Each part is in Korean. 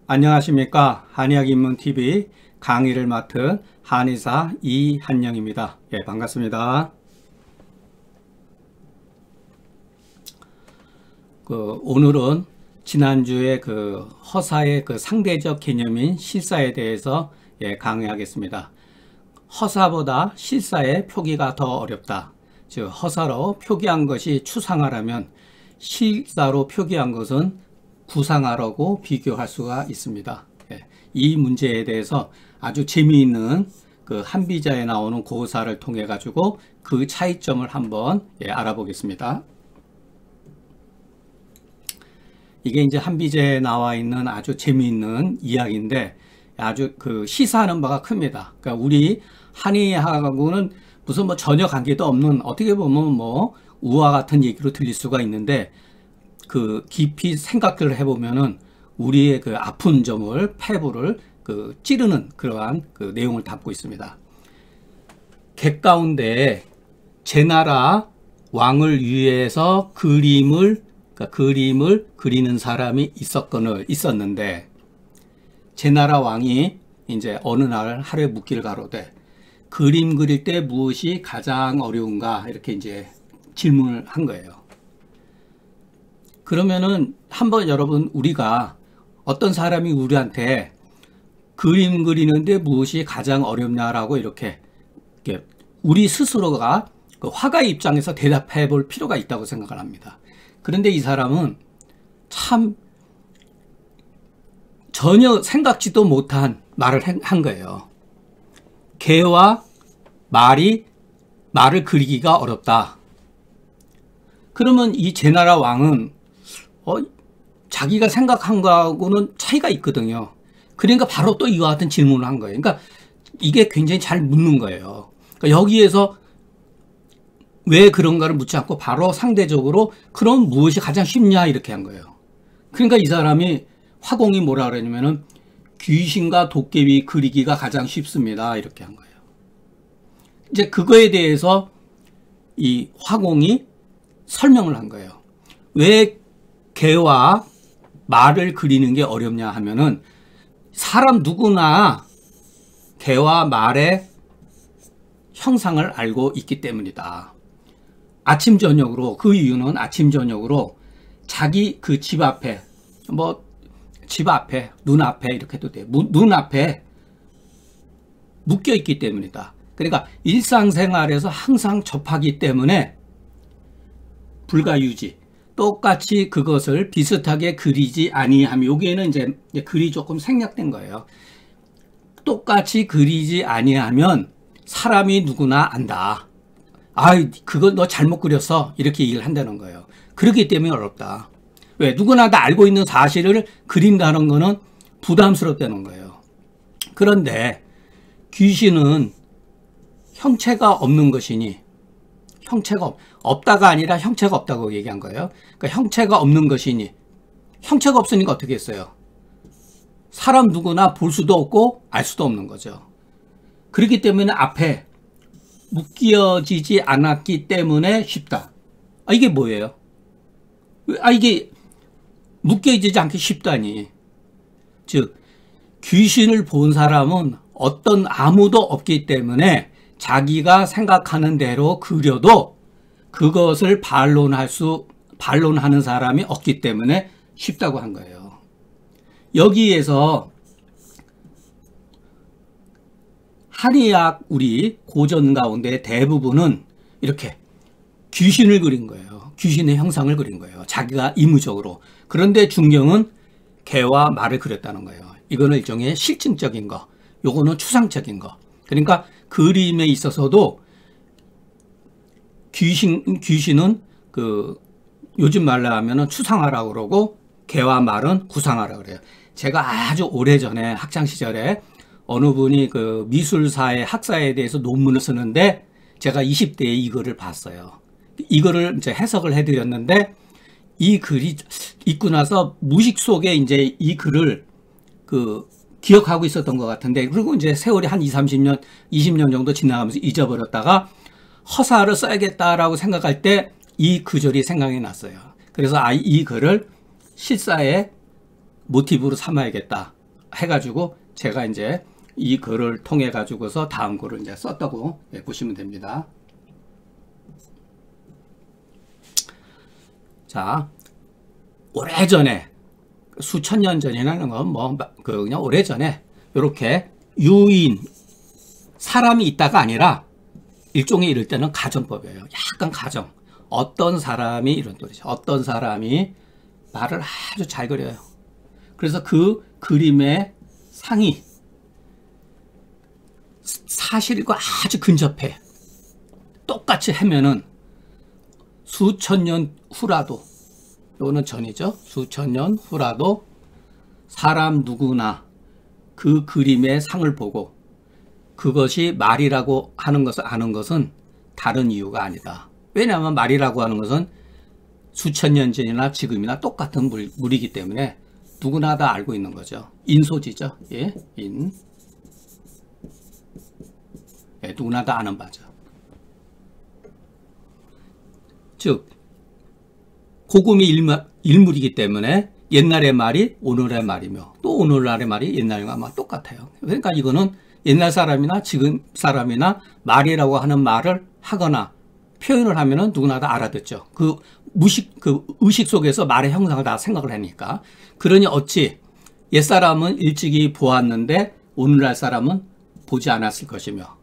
안녕하십니까. 한의학입문TV 강의를 맡은 한의사 이한영입니다. 예, 반갑습니다. 오늘은 지난주에 허사의 상대적 개념인 실사에 대해서 강의하겠습니다. 허사보다 실사의 표기가 더 어렵다. 즉 허사로 표기한 것이 추상화라면 실사로 표기한 것은 구상화라고 비교할 수가 있습니다. 이 문제에 대해서 아주 재미있는 한비자에 나오는 고사를 통해 가지고 그 차이점을 한번 알아보겠습니다. 이게 이제 한비자에 나와 있는 아주 재미있는 이야기인데 아주 시사하는 바가 큽니다. 그러니까 우리 한의학하고는 무슨 전혀 관계도 없는, 어떻게 보면 우화 같은 얘기로 들릴 수가 있는데 깊이 생각을 해보면은 우리의 아픈 점을, 폐부를 찌르는 그러한 내용을 담고 있습니다. 객 가운데 제나라 왕을 위해서 그림을 그리는 사람이 있었는데, 제나라 왕이 이제 어느 날 하루에 묻기를 가로되 그림 그릴 때 무엇이 가장 어려운가, 이렇게 이제 질문을 한 거예요. 그러면은 한번 여러분, 우리가 어떤 사람이 우리한테 그림 그리는데 무엇이 가장 어렵냐라고 이렇게 우리 스스로가 화가의 입장에서 대답해 볼 필요가 있다고 생각을 합니다. 그런데 이 사람은 참 전혀 생각지도 못한 말을 한 거예요. 개와 말을 그리기가 어렵다. 그러면 이 제나라 왕은 자기가 생각한 거하고는 차이가 있거든요. 그러니까 바로 또 이와 같은 질문을 한 거예요. 그러니까 이게 굉장히 잘 묻는 거예요. 그러니까 여기에서 왜 그런가를 묻지 않고 바로 상대적으로 그럼 무엇이 가장 쉽냐, 이렇게 한 거예요. 그러니까 이 사람이, 화공이 뭐라 그러냐면은 귀신과 도깨비 그리기가 가장 쉽습니다, 이렇게 한 거예요. 이제 그거에 대해서 이 화공이 설명을 한 거예요. 왜 개와 말을 그리는 게 어렵냐 하면은 사람 누구나 개와 말의 형상을 알고 있기 때문이다. 아침 저녁으로, 그 이유는 아침 저녁으로 자기 집 앞에, 집 앞에, 눈앞에 이렇게 해도 돼. 눈앞에 묶여 있기 때문이다. 그러니까 일상생활에서 항상 접하기 때문에 불가유지, 똑같이 그것을 비슷하게 그리지 아니하면, 여기에는 이제 글이 조금 생략된 거예요. 똑같이 그리지 아니하면 사람이 누구나 안다. 그거 너 잘못 그렸어, 이렇게 얘기를 한다는 거예요. 그렇기 때문에 어렵다. 왜? 누구나 다 알고 있는 사실을 그린다는 거는 부담스럽다는 거예요. 그런데 귀신은 형체가 없는 것이니, 없다가 아니라 형체가 없다고 얘기한 거예요. 그러니까 형체가 없는 것이니, 형체가 없으니까 어떻게 했어요? 사람 누구나 볼 수도 없고 알 수도 없는 거죠. 그렇기 때문에 앞에 묶여지지 않았기 때문에 쉽다. 이게 뭐예요? 이게 묶여지지 않기 쉽다니. 즉 귀신을 본 사람은 아무도 없기 때문에 자기가 생각하는 대로 그려도 그것을 반론하는 사람이 없기 때문에 쉽다고 한 거예요. 여기에서 한의학 우리 고전 가운데 대부분은 이렇게 귀신을 그린 거예요. 귀신의 형상을 그린 거예요. 자기가 임의적으로. 그런데 중경은 개와 말을 그렸다는 거예요. 이거는 일종의 실증적인 거, 요거는 추상적인 거. 그러니까 그림에 있어서도 귀신은 요즘 말로 하면은 추상화라고 그러고 개와 말은 구상화라고 그래요. 제가 아주 오래전에 학창 시절에 어느 분이 미술사의 학사에 대해서 논문을 쓰는데 제가 20대에 이거를 봤어요. 이거를 이제 해석을 해드렸는데 이 글이 읽고 나서 무식 속에 이제 이 글을 기억하고 있었던 것 같은데, 그리고 이제 세월이 한 20년 정도 지나가면서 잊어버렸다가 허사를 써야겠다라고 생각할 때 이 구절이 생각이 났어요. 그래서 이 글을 실사에 모티브로 삼아야겠다 해가지고 제가 이제 이 글을 통해 가지고서 다음 글을 이제 썼다고 보시면 됩니다. 자, 오래전에 수천 년 전이라는 건 뭐 그냥 오래전에 이렇게 유인 사람이 있다가 아니라 일종의 이럴 때는 가정법이에요. 약간 가정. 어떤 사람이 이런 소리죠. 어떤 사람이 말을 아주 잘 그려요. 그래서 그 그림의 상이 사실과 아주 근접해. 똑같이 하면은 수천 년 후라도, 이거는 전이죠. 수천 년 후라도 사람 누구나 그 그림의 상을 보고 그것이 말이라고 하는 것을 아는 것은 다른 이유가 아니다. 왜냐하면 말이라고 하는 것은 수천 년 전이나 지금이나 똑같은 물이기 때문에 누구나 다 알고 있는 거죠. 인소지죠. 예, 예, 누구나 다 아는 바죠. 즉 고금이 일물이기 때문에 옛날의 말이 오늘의 말이며 또 오늘날의 말이 옛날과 아마 똑같아요. 그러니까 이거는 옛날 사람이나 지금 사람이나 말이라고 하는 말을 하거나 표현을 하면은 누구나 다 알아듣죠. 그 의식 속에서 말의 형상을 다 생각을 하니까. 그러니 어찌 옛사람은 일찍이 보았는데 오늘날 사람은 보지 않았을 것이며,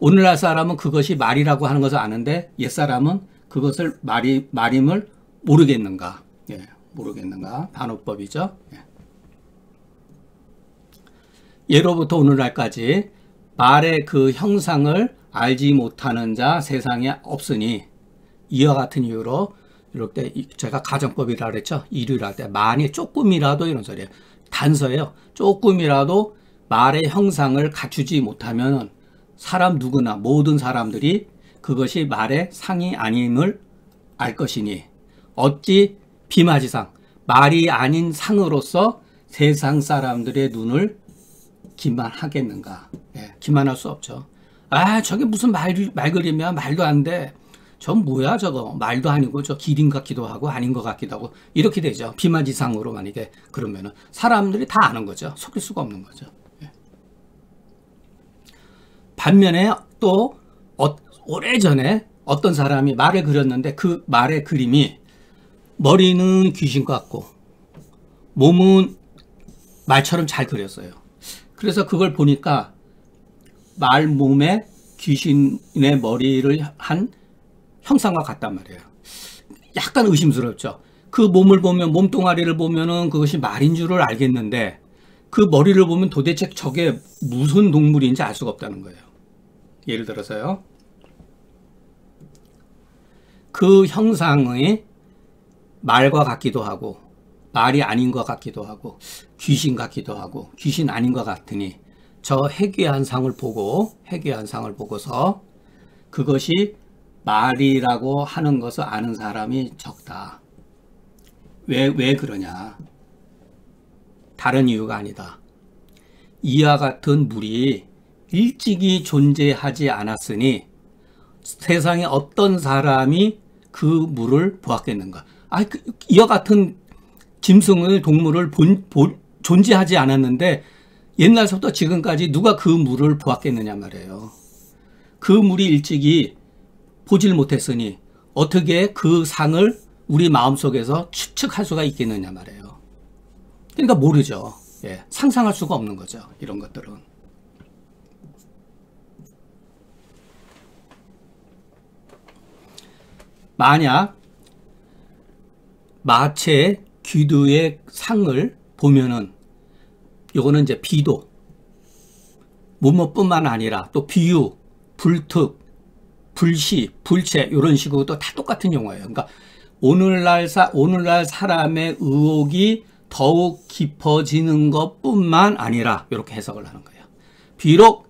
오늘날 사람은 그것이 말이라고 하는 것을 아는데 옛사람은 그것을 말임을 모르겠는가. 예, 모르겠는가. 반어법이죠. 예. 예로부터 오늘날까지 말의 그 형상을 알지 못하는 자 세상에 없으니 이와 같은 이유로 이렇게 제가 가정법이라 그랬죠. 일유를 할 때 만이 조금이라도 이런 소리예요. 단서예요. 조금이라도 말의 형상을 갖추지 못하면 사람 누구나 모든 사람들이 그것이 말의 상이 아님을 알 것이니 어찌 비마지상 말이 아닌 상으로서 세상 사람들의 눈을 기만하겠는가. 예, 기만할 수 없죠. 아, 저게 무슨 말그림이야. 말도 안 돼. 전 뭐야 저거. 말도 아니고 저 기린 같기도 하고 아닌 것 같기도 하고 이렇게 되죠. 비마지상으로 만약에 그러면은 사람들이 다 아는 거죠. 속일 수가 없는 거죠. 예. 반면에 또 오래전에 어떤 사람이 말을 그렸는데 그 말의 그림이 머리는 귀신 같고 몸은 말처럼 잘 그렸어요. 그래서 그걸 보니까 말 몸에 귀신의 머리를 한 형상과 같단 말이에요. 약간 의심스럽죠. 그 몸을 보면, 몸뚱아리를 보면은 그것이 말인 줄을 알겠는데 그 머리를 보면 도대체 저게 무슨 동물인지 알 수가 없다는 거예요. 예를 들어서요. 그 형상의 말과 같기도 하고 말이 아닌 것 같기도 하고 귀신 같기도 하고 귀신 아닌 것 같으니 저 해괴한 상을 보고서 그것이 말이라고 하는 것을 아는 사람이 적다. 왜 그러냐? 다른 이유가 아니다. 이와 같은 물이 일찍이 존재하지 않았으니 세상에 어떤 사람이 그 물을 보았겠는가? 이와 같은 짐승의 동물을 존재하지 않았는데 옛날서부터 지금까지 누가 그 물을 보았겠느냐 말이에요. 그 물이 일찍이 보질 못했으니 어떻게 그 상을 우리 마음속에서 추측할 수가 있겠느냐 말이에요. 그러니까 모르죠. 예, 상상할 수가 없는 거죠. 이런 것들은. 만약 마체의 귀두의 상을 보면은 요거는 이제 비도, 뭐뭐뿐만 아니라 또 비유, 불특, 불시, 불체 이런 식으로 또 다 똑같은 용어예요. 그러니까 오늘날 사람의 의혹이 더욱 깊어지는 것뿐만 아니라 이렇게 해석을 하는 거예요. 비록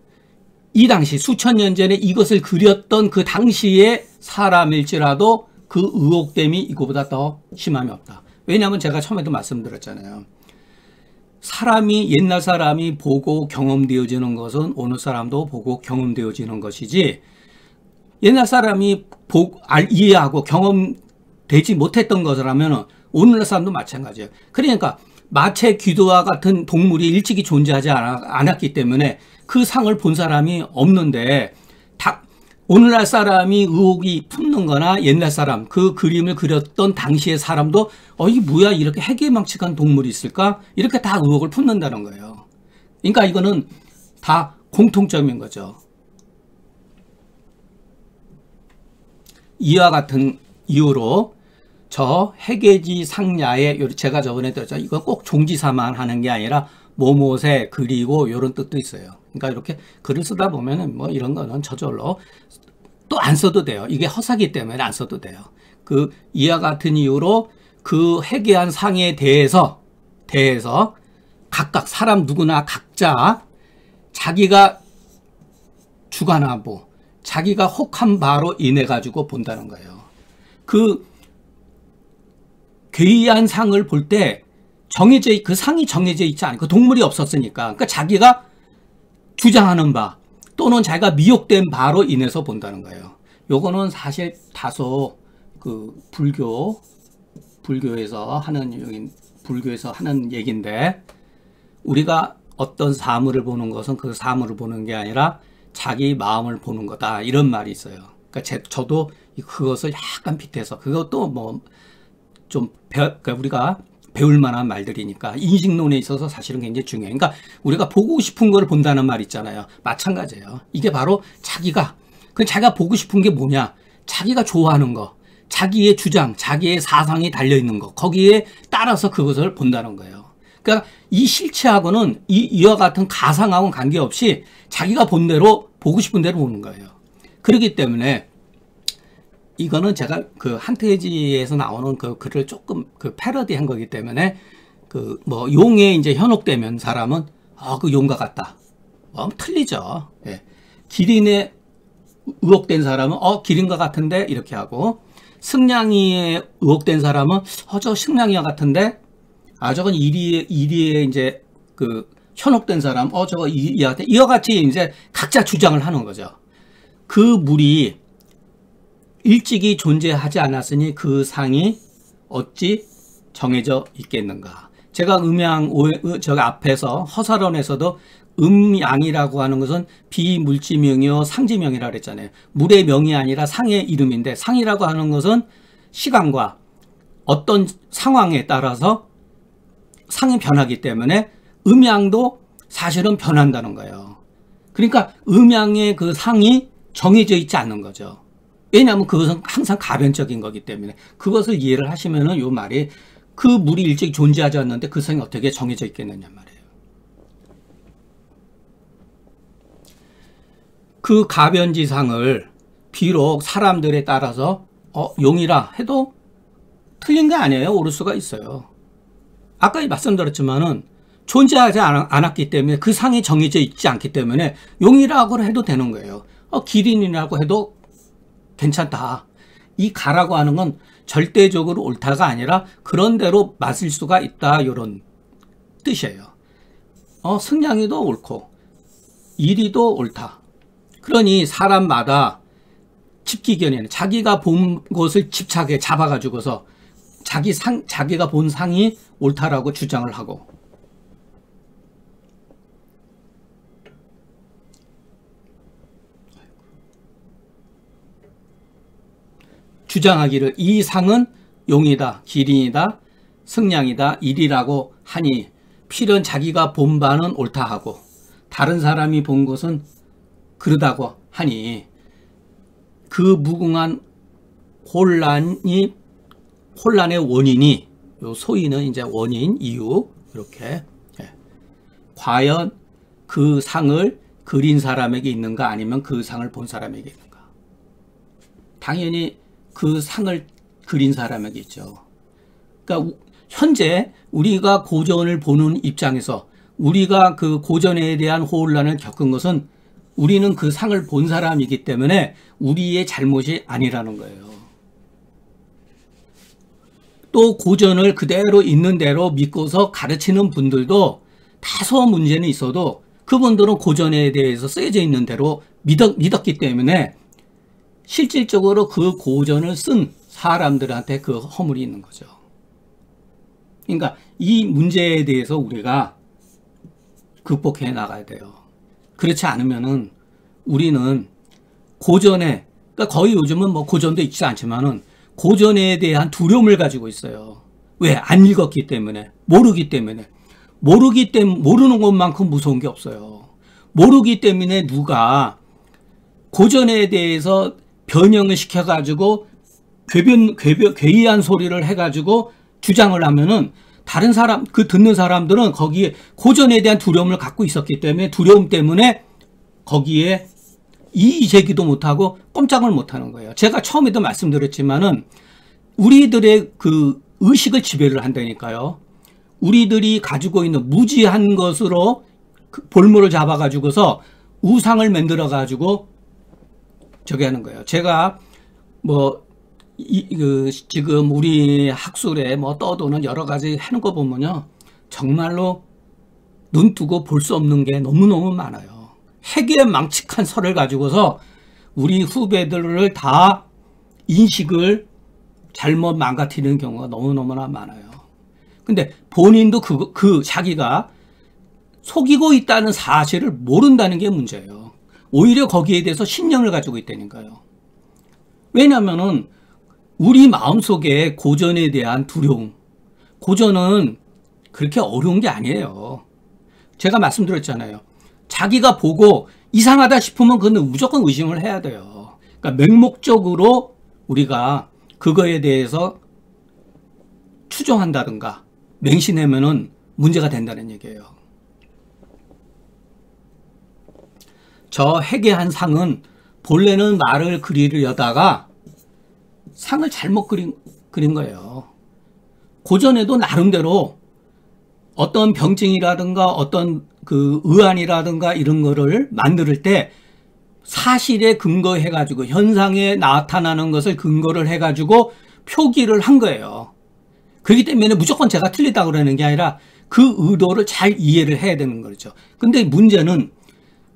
이 당시 수천 년 전에 이것을 그렸던 그 당시의 사람일지라도 그 의혹됨이 이거보다 더 심함이 없다. 왜냐하면 제가 처음에도 말씀드렸잖아요. 옛날 사람이 보고 경험되어지는 것은 오늘 사람도 보고 경험되어지는 것이지 옛날 사람이 이해하고 경험되지 못했던 것을 하면 오늘날 사람도 마찬가지예요. 그러니까 마체, 귀두와 같은 동물이 일찍이 존재하지 않았기 때문에 그 상을 본 사람이 없는데 오늘날 사람이 의혹이 품는 거나 옛날 사람, 그 그림을 그렸던 당시의 사람도 이게 뭐야, 이렇게 해괴망측한 동물이 있을까? 이렇게 다 의혹을 품는다는 거예요. 그러니까 이거는 다 공통점인 거죠. 이와 같은 이유로 저 해괴지 상야에, 제가 저번에 들었죠. 이건 꼭 종지사만 하는 게 아니라 뭐뭇에 그리고 이런 뜻도 있어요. 그러니까 이렇게 글을 쓰다 보면은 뭐 이런 거는 저절로 또 안 써도 돼요. 이게 허사기 때문에 안 써도 돼요. 그 이와 같은 이유로 그 해괴한 상에 대해서 각각 사람 누구나 각자 자기가 주관하고 자기가 혹한 바로 인해 가지고 본다는 거예요. 그 괴이한 상을 볼 때 그 상이 정해져 있지 않고 그 동물이 없었으니까, 그러니까 자기가 주장하는 바 또는 자기가 미혹된 바로 인해서 본다는 거예요. 요거는 사실 다소 그 불교에서 하는 얘기인데, 우리가 어떤 사물을 보는 것은 그 사물을 보는 게 아니라 자기 마음을 보는 거다, 이런 말이 있어요. 그러니까 저도 그것을 약간 빗대서, 그것도 뭐 좀 그러니까 우리가 배울 만한 말들이니까 인식론에 있어서 사실은 굉장히 중요해요. 그러니까 우리가 보고 싶은 걸 본다는 말 있잖아요. 마찬가지예요. 이게 바로 자기가 보고 싶은 게 뭐냐, 자기가 좋아하는 거, 자기의 주장, 자기의 사상이 달려있는 거, 거기에 따라서 그것을 본다는 거예요. 그러니까 이 실체하고는 이와 같은 가상하고는 관계없이 자기가 본 대로, 보고 싶은 대로 보는 거예요. 그렇기 때문에 이거는 제가 그 한태지에서 나오는 그 글을 조금 그 패러디 한 거기 때문에, 그 뭐 용에 이제 현혹되면 사람은 그 용과 같다, 틀리죠. 예. 기린에 의혹된 사람은 기린과 같은데 이렇게 하고, 승냥이에 의혹된 사람은 저 승냥이와 같은데, 저건 이리에 이제 그 현혹된 사람 저거 이와 같이 이제 각자 주장을 하는 거죠. 그 물이 일찍이 존재하지 않았으니 그 상이 어찌 정해져 있겠는가. 제가 저기 앞에서 허사론에서도 음양이라고 하는 것은 비물지명이요 상지명이라고 그랬잖아요. 물의 명이 아니라 상의 이름인데, 상이라고 하는 것은 시간과 어떤 상황에 따라서 상이 변하기 때문에 음양도 사실은 변한다는 거예요. 그러니까 음양의 그 상이 정해져 있지 않는 거죠. 왜냐하면 그것은 항상 가변적인 거기 때문에, 그것을 이해를 하시면은 요 말이, 그 물이 일찍 존재하지 않는데 그 상이 어떻게 정해져 있겠느냐 말이에요. 그 가변지상을 비록 사람들에 따라서 용이라 해도 틀린 게 아니에요. 옳을 수가 있어요. 아까 말씀드렸지만은 존재하지 않았기 때문에, 그 상이 정해져 있지 않기 때문에 용이라고 해도 되는 거예요. 기린이라고 해도 괜찮다. 이 가라고 하는 건 절대적으로 옳다가 아니라 그런 대로 맞을 수가 있다, 이런 뜻이에요. 승냥이도 옳고 이리도 옳다. 그러니 사람마다 집기견에는 자기가 본 것을 집착에 잡아가지고서 자기가 본 상이 옳다라고 주장을 하고, 주장하기를 이 상은 용이다, 기린이다, 승냥이다, 일이라고 하니 필연 자기가 본 바는 옳다 하고, 다른 사람이 본 것은 그러다고 하니 그 무궁한 혼란의 원인이, 요 소위는 이제 원인, 이유, 이렇게 과연 그 상을 그린 사람에게 있는가, 아니면 그 상을 본 사람에게 있는가. 당연히 그 상을 그린 사람에게 있죠. 그러니까 현재 우리가 고전을 보는 입장에서 우리가 그 고전에 대한 혼란을 겪은 것은 우리는 그 상을 본 사람이기 때문에 우리의 잘못이 아니라는 거예요. 또 고전을 그대로 있는 대로 믿고서 가르치는 분들도 다소 문제는 있어도 그분들은 고전에 대해서 쓰여져 있는 대로 믿었기 때문에 실질적으로 그 고전을 쓴 사람들한테 그 허물이 있는 거죠. 그러니까 이 문제에 대해서 우리가 극복해 나가야 돼요. 그렇지 않으면은 우리는 고전에, 그러니까 거의 요즘은 뭐 고전도 있지 않지만은 고전에 대한 두려움을 가지고 있어요. 왜? 안 읽었기 때문에, 모르기 때문에. 모르는 것만큼 무서운 게 없어요. 모르기 때문에 누가 고전에 대해서 변형을 시켜가지고 괴이한 소리를 해가지고 주장을 하면은 다른 사람, 그 듣는 사람들은 거기에 고전에 대한 두려움을 갖고 있었기 때문에 두려움 때문에 거기에 이의 제기도 못하고 꼼짝을 못하는 거예요. 제가 처음에도 말씀드렸지만은 우리들의 그 의식을 지배를 한다니까요. 우리들이 가지고 있는 무지한 것으로 볼모를 잡아가지고서 우상을 만들어가지고 저기 하는 거예요. 제가 지금 우리 학술에 떠도는 여러 가지 하는 거 보면요. 정말로 눈 뜨고 볼 수 없는 게 너무너무 많아요. 해괴망측한 설을 가지고서 우리 후배들을 다 인식을 잘못 망가뜨리는 경우가 너무너무나 많아요. 근데 본인도 자기가 속이고 있다는 사실을 모른다는 게 문제예요. 오히려 거기에 대해서 신념을 가지고 있다니까요. 왜냐면은 우리 마음속에 고전에 대한 두려움, 고전은 그렇게 어려운 게 아니에요. 제가 말씀드렸잖아요. 자기가 보고 이상하다 싶으면 그건 무조건 의심을 해야 돼요. 그러니까 맹목적으로 우리가 그거에 대해서 추정한다든가 맹신하면은 문제가 된다는 얘기예요. 저 해괴한 상은 본래는 말을 그리려다가 상을 잘못 그린 거예요. 고전에도 나름대로 어떤 병증이라든가 어떤 그 의안이라든가 이런 거를 만들 때 사실에 근거해가지고 현상에 나타나는 것을 근거를 해가지고 표기를 한 거예요. 그렇기 때문에 무조건 제가 틀리다고 그러는 게 아니라 그 의도를 잘 이해를 해야 되는 거죠. 근데 문제는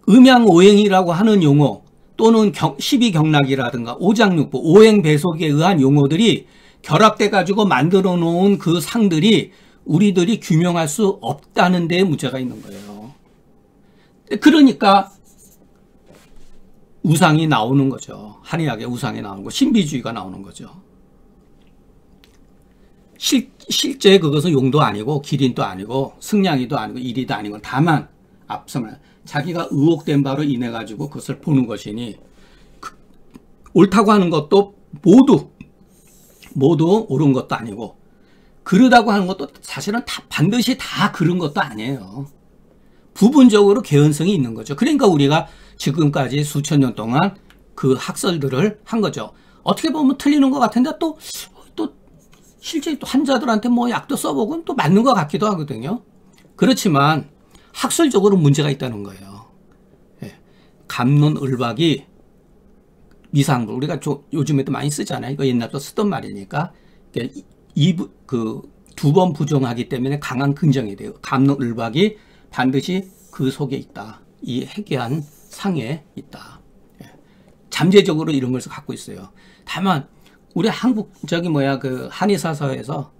음양오행이라고 하는 용어 또는 12경락이라든가 오장육부, 오행배속에 의한 용어들이 결합돼 가지고 만들어 놓은 그 상들이 우리들이 규명할 수 없다는 데 문제가 있는 거예요. 그러니까 우상이 나오는 거죠. 한의학의 우상이 나오는 거, 신비주의가 나오는 거죠. 실제 그것은 용도 아니고 기린도 아니고 승냥이도 아니고 이리도 아니고 다만 앞서면 자기가 의혹된 바로 인해 가지고 그것을 보는 것이니 옳다고 하는 것도 모두 옳은 것도 아니고 그르다고 하는 것도 사실은 반드시 다 그런 것도 아니에요. 부분적으로 개연성이 있는 거죠. 그러니까 우리가 지금까지 수천 년 동안 그 학설들을 한 거죠. 어떻게 보면 틀리는 것 같은데 또 실제 또 환자들한테 약도 써보고 또 맞는 것 같기도 하거든요. 그렇지만 학술적으로 문제가 있다는 거예요. 예. 갑론을박이 미상불, 우리가 요즘에도 많이 쓰잖아요. 이거 옛날부터 쓰던 말이니까. 두 번 부정하기 때문에 강한 긍정이 돼요. 갑론을박이 반드시 그 속에 있다. 이 해괴한 상에 있다. 예. 잠재적으로 이런 것을 갖고 있어요. 다만 우리 한국 한의사서에서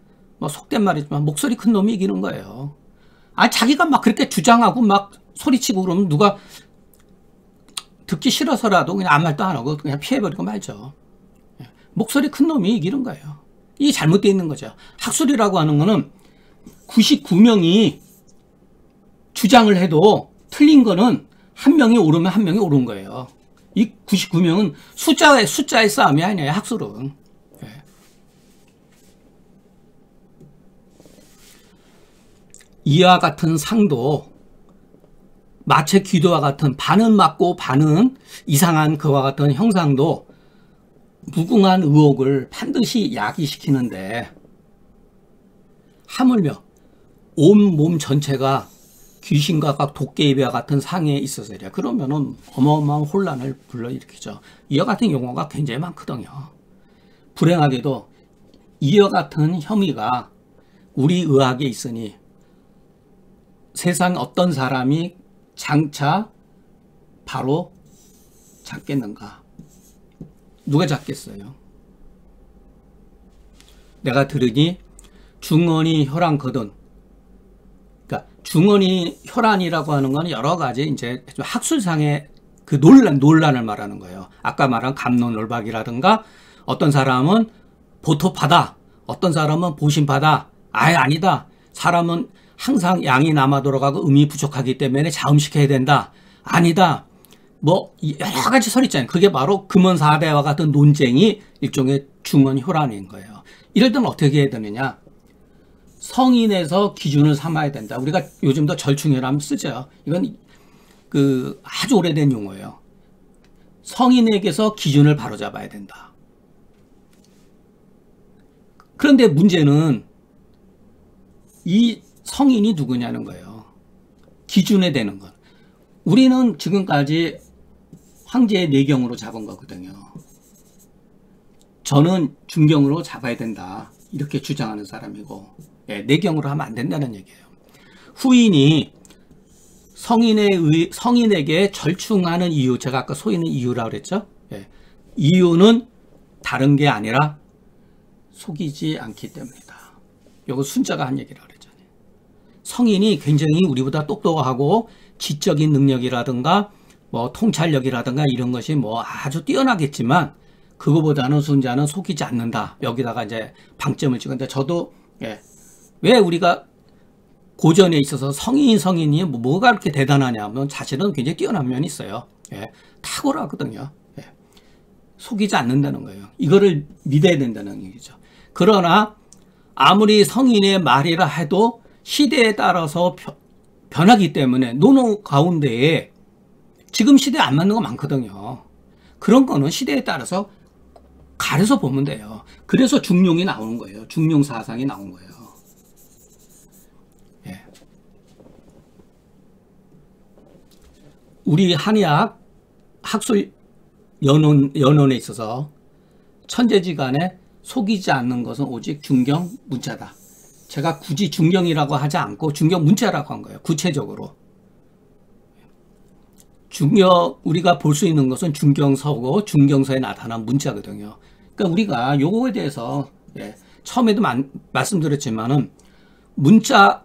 속된 말이지만 목소리 큰 놈이 이기는 거예요. 자기가 막 그렇게 주장하고 막 소리치고 그러면 누가 듣기 싫어서라도 그냥 아무 말도 안 하고 그냥 피해버리고 말죠. 목소리 큰 놈이 이기는 거예요. 이게 잘못되어 있는 거죠. 학술이라고 하는 거는 99명이 주장을 해도 틀린 거는 한 명이 옳으면 한 명이 옳은 거예요. 이 99명은 숫자의 싸움이 아니에요. 학술은. 이와 같은 상도 마체 귀도와 같은 반은 맞고 반은 이상한 그와 같은 형상도 무궁한 의혹을 반드시 야기시키는데 하물며 온 몸 전체가 귀신과 도깨비와 같은 상에 있어서야 그러면은 어마어마한 혼란을 불러일으키죠. 이와 같은 용어가 굉장히 많거든요. 불행하게도 이와 같은 혐의가 우리 의학에 있으니 세상 어떤 사람이 장차 바로 잡겠는가? 누가 잡겠어요? 내가 들으니 중언이 혈안거든. 그러니까 중언이 혈안이라고 하는 건 여러 가지 이제 학술상의 그 논란을 말하는 거예요. 아까 말한 갑론을박이라든가 어떤 사람은 보토파다, 어떤 사람은 보신파다, 아예 아니다. 사람은 항상 양이 남아 돌아가고 음이 부족하기 때문에 자음시켜야 된다. 아니다. 뭐 여러 가지 설 있잖아요. 그게 바로 금원사대와 같은 논쟁이 일종의 중언혈안인 거예요. 이럴 때는 어떻게 해야 되느냐? 성인에서 기준을 삼아야 된다. 우리가 요즘도 절충혈안 쓰죠. 이건 그 아주 오래된 용어예요. 성인에게서 기준을 바로잡아야 된다. 그런데 문제는 이 성인이 누구냐는 거예요. 기준에 되는 건. 우리는 지금까지 황제의 내경으로 잡은 거거든요. 저는 중경으로 잡아야 된다. 이렇게 주장하는 사람이고, 내경으로 하면 안 된다는 얘기예요. 후인이 성인에게 절충하는 이유, 제가 아까 소인은 이유라고 그랬죠? 이유는 다른 게 아니라 속이지 않기 때문이다. 이거 순자가 한 얘기라고 그랬잖아요. 성인이 굉장히 우리보다 똑똑하고 지적인 능력이라든가 뭐 통찰력이라든가 이런 것이 뭐 아주 뛰어나겠지만 그거보다는 순자는 속이지 않는다. 여기다가 이제 방점을 찍었는데 저도 왜 우리가 고전에 있어서 성인이 뭐가 그렇게 대단하냐 하면 사실은 굉장히 뛰어난 면이 있어요. 탁월하거든요. 속이지 않는다는 거예요. 이거를 믿어야 된다는 얘기죠. 그러나 아무리 성인의 말이라 해도 시대에 따라서 변하기 때문에 논어 가운데에 지금 시대에 안 맞는 거 많거든요. 그런 거는 시대에 따라서 가려서 보면 돼요. 그래서 중용이 나오는 거예요. 중용 사상이 나온 거예요. 우리 한의학 학술 연원에 있어서 천재지간에 속이지 않는 것은 오직 중경 문자다. 제가 굳이 중경이라고 하지 않고 중경 문자라고 한 거예요. 구체적으로. 우리가 볼 수 있는 것은 중경서고 중경서에 나타난 문자거든요. 그러니까 우리가 요거에 대해서 처음에도 말씀드렸지만은 문자가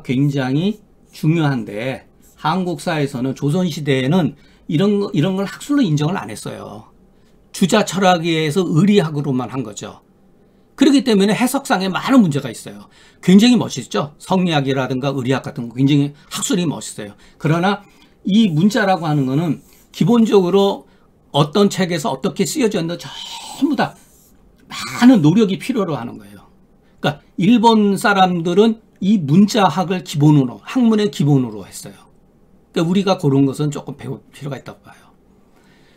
굉장히 중요한데 한국사에서는 조선시대에는 이런 걸 학술로 인정을 안 했어요. 주자 철학에서 의리학으로만 한 거죠. 그렇기 때문에 해석상에 많은 문제가 있어요. 굉장히 멋있죠. 성리학이라든가 의리학 같은 거 굉장히 학술이 멋있어요. 그러나 이 문자라고 하는 거는 기본적으로 어떤 책에서 어떻게 쓰여졌는지 전부 다 많은 노력이 필요로 하는 거예요. 그러니까 일본 사람들은 이 문자학을 기본으로, 학문의 기본으로 했어요. 그러니까 우리가 그런 것은 조금 배울 필요가 있다고 봐요.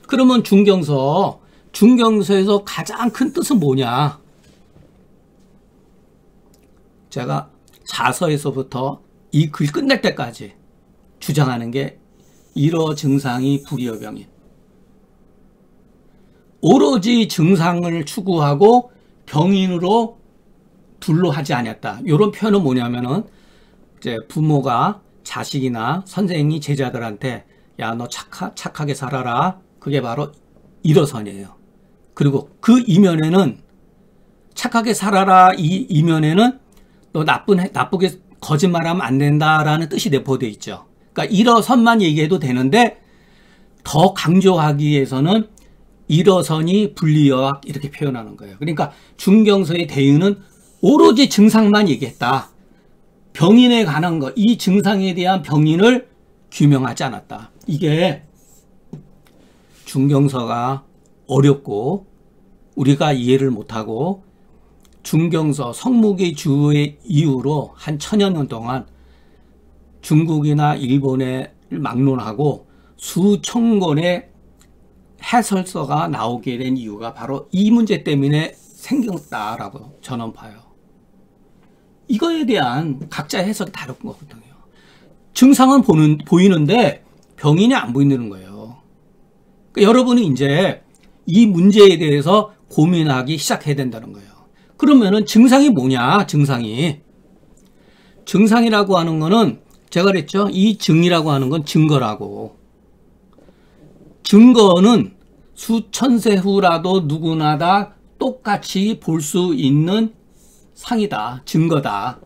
그러면 중경서에서 가장 큰 뜻은 뭐냐? 제가 자서에서부터 이 글 끝낼 때까지 주장하는 게 일어 증상이 불이어병인. 오로지 증상을 추구하고 병인으로 둘로 하지 않았다. 이런 표현은 뭐냐면은 이제 부모가 자식이나 선생이 제자들한테 야, 너 착하게 살아라. 그게 바로 일어선이에요. 그리고 그 이면에는 착하게 살아라 이 이면에는 너 나쁘게 거짓말하면 안 된다라는 뜻이 내포되어 있죠. 그러니까 일어선만 얘기해도 되는데 더 강조하기 위해서는 일어선이 불리역 이렇게 표현하는 거예요. 그러니까 중경서의 대의는 오로지 증상만 얘기했다. 병인에 관한 것, 이 증상에 대한 병인을 규명하지 않았다. 이게 중경서가 어렵고 우리가 이해를 못하고 중경서 성무기 주의 이후로 한 1000여 년 동안 중국이나 일본에 막론하고 수천 권의 해설서가 나오게 된 이유가 바로 이 문제 때문에 생겼다라고 저는 봐요. 이거에 대한 각자의 해석이 다른 거거든요. 증상은 보이는데 병인이 안 보이는 거예요. 그러니까 여러분이 이제 이 문제에 대해서 고민하기 시작해야 된다는 거예요. 그러면은 증상이 뭐냐? 증상이라고 하는 거는 제가 그랬죠. 이 증이라고 하는 건 증거라고. 증거는 수천세 후라도 누구나 다 똑같이 볼 수 있는 상이다, 증거다.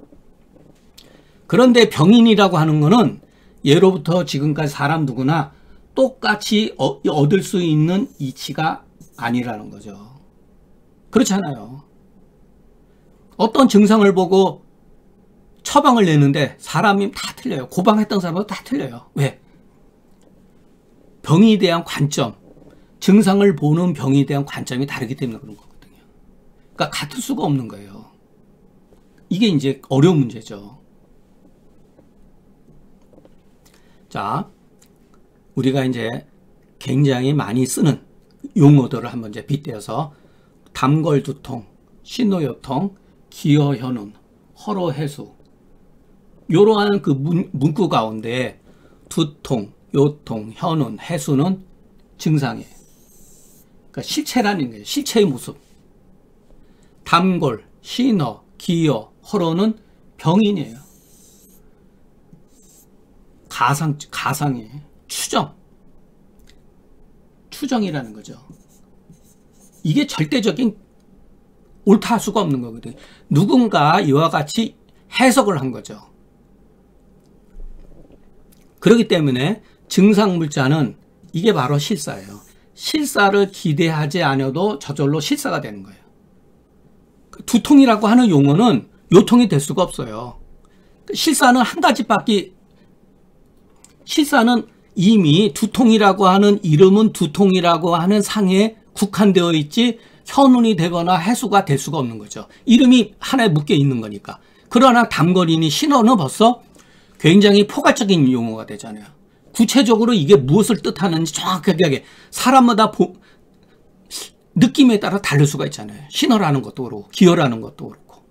그런데 병인이라고 하는 거는 예로부터 지금까지 사람 누구나 똑같이 얻을 수 있는 이치가 아니라는 거죠. 그렇잖아요. 어떤 증상을 보고 처방을 내는데 사람이 다 틀려요. 고방했던 사람도 다 틀려요. 왜? 병에 대한 관점, 증상을 보는 병에 대한 관점이 다르기 때문에 그런 거거든요. 그러니까 같을 수가 없는 거예요. 이게 이제 어려운 문제죠. 자, 우리가 이제 굉장히 많이 쓰는 용어들을 한번 이제 빗대어서 담걸두통, 신호요통, 기어현운, 허로해수 이러한 그 문구 가운데 두통, 요통, 현운, 해수는 증상이에요. 그러니까 실체라는 거예요. 실체의 모습. 담골, 신호, 기어, 허로는 병인이에요. 가상이에요. 추정이라는 거죠. 이게 절대적인 옳다 할 수가 없는 거거든요. 누군가 이와 같이 해석을 한 거죠. 그렇기 때문에 증상물자는 이게 바로 실사예요. 실사를 기대하지 않아도 저절로 실사가 되는 거예요. 두통이라고 하는 용어는 요통이 될 수가 없어요. 실사는 한 가지밖에, 실사는 이미 두통이라고 하는 이름은 두통이라고 하는 상에 국한되어 있지 현운이 되거나 해수가 될 수가 없는 거죠. 이름이 하나에 묶여 있는 거니까. 그러나 담거리니 신호는 벌써 굉장히 포괄적인 용어가 되잖아요. 구체적으로 이게 무엇을 뜻하는지 정확하게 사람마다 느낌에 따라 다를 수가 있잖아요. 신호라는 것도 그렇고 기어라는 것도 그렇고.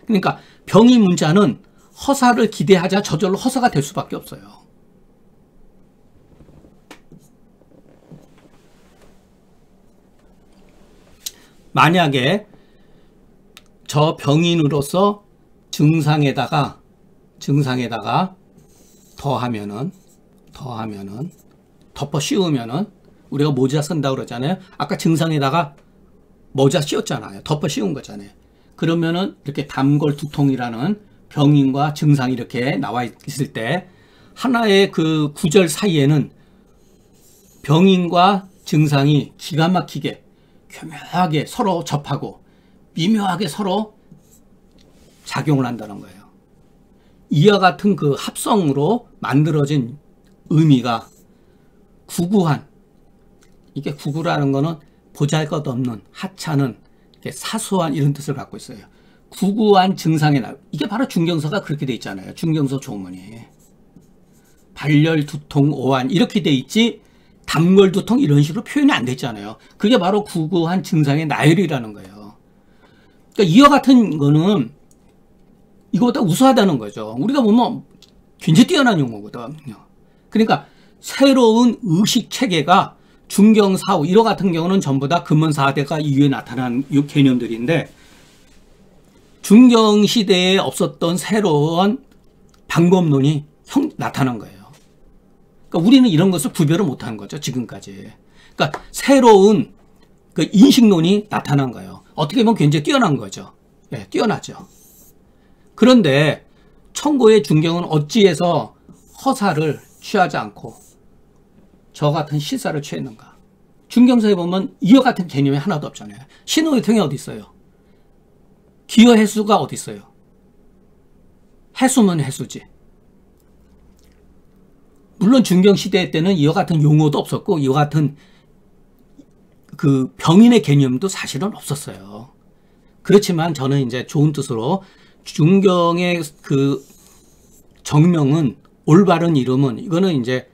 그러니까 병이 문자는 허사를 기대하자 저절로 허사가 될 수밖에 없어요. 만약에 저 병인으로서 증상에다가 더하면은 덮어 씌우면은 우리가 모자 쓴다고 그러잖아요. 아까 증상에다가 모자 씌웠잖아요. 덮어 씌운 거잖아요. 그러면은 이렇게 담골두통이라는 병인과 증상이 이렇게 나와 있을 때 하나의 그 구절 사이에는 병인과 증상이 기가 막히게 교묘하게 서로 접하고 미묘하게 서로 작용을 한다는 거예요. 이와 같은 그 합성으로 만들어진 의미가 구구한, 이게 구구라는 거는 보잘것없는, 하찮은, 사소한 이런 뜻을 갖고 있어요. 구구한 증상에 이게 바로 중경서가 그렇게 돼 있잖아요. 중경서 조문이. 발열, 두통, 오한 이렇게 돼 있지 담걸, 두통 이런 식으로 표현이 안 됐잖아요. 그게 바로 구구한 증상의 나열이라는 거예요. 그러니까 이와 같은 거는 이거보다 우수하다는 거죠. 우리가 보면 굉장히 뛰어난 용어거든요. 그러니까 새로운 의식 체계가 중경사후 이와 같은 경우는 전부 다 금원사대가 이후에 나타난 이 개념들인데 중경시대에 없었던 새로운 방법론이 나타난 거예요. 그러니까 우리는 이런 것을 구별을 못하는 거죠. 지금까지. 그러니까 새로운 그 인식론이 나타난 거예요. 어떻게 보면 굉장히 뛰어난 거죠. 예, 뛰어나죠. 그런데 청고의 중경은 어찌해서 허사를 취하지 않고 저 같은 실사를 취했는가? 중경서에 보면 이와 같은 개념이 하나도 없잖아요. 신호유통이 어디 있어요? 기어해수가 어디 있어요? 해수면 해수지. 물론 중경시대 때는 이와 같은 용어도 없었고 이와 같은 그 병인의 개념도 사실은 없었어요. 그렇지만 저는 이제 좋은 뜻으로 중경의 그 정명은 올바른 이름은 이거는 이제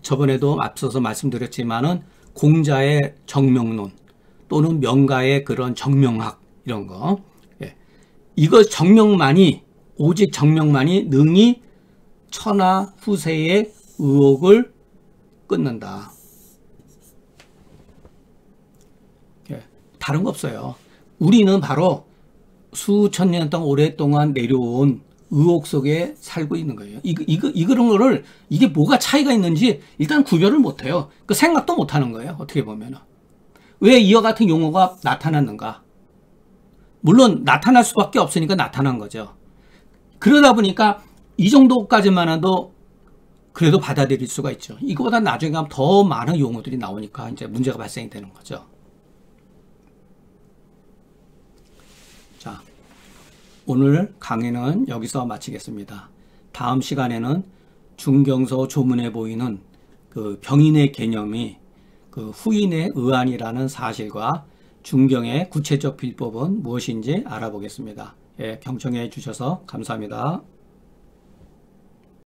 저번에도 앞서서 말씀드렸지만은 공자의 정명론 또는 명가의 그런 정명학 이런 거. 예. 이거 정명만이 오직 정명만이 능히 천하 후세의 의혹을 끊는다. 예. 다른 거 없어요. 우리는 바로 수천 년 동안 오랫동안 내려온 의혹 속에 살고 있는 거예요. 이런 거를, 이게 뭐가 차이가 있는지 일단 구별을 못 해요. 그 생각도 못 하는 거예요. 어떻게 보면은. 왜 이와 같은 용어가 나타났는가? 물론 나타날 수밖에 없으니까 나타난 거죠. 그러다 보니까 이 정도까지만 해도 그래도 받아들일 수가 있죠. 이거보다 나중에 가면 더 많은 용어들이 나오니까 이제 문제가 발생이 되는 거죠. 자, 오늘 강의는 여기서 마치겠습니다. 다음 시간에는 중경서 조문에 보이는 그 병인의 개념이 그 후인의 의안이라는 사실과 중경의 구체적 빌법은 무엇인지 알아보겠습니다. 예, 경청해 주셔서 감사합니다.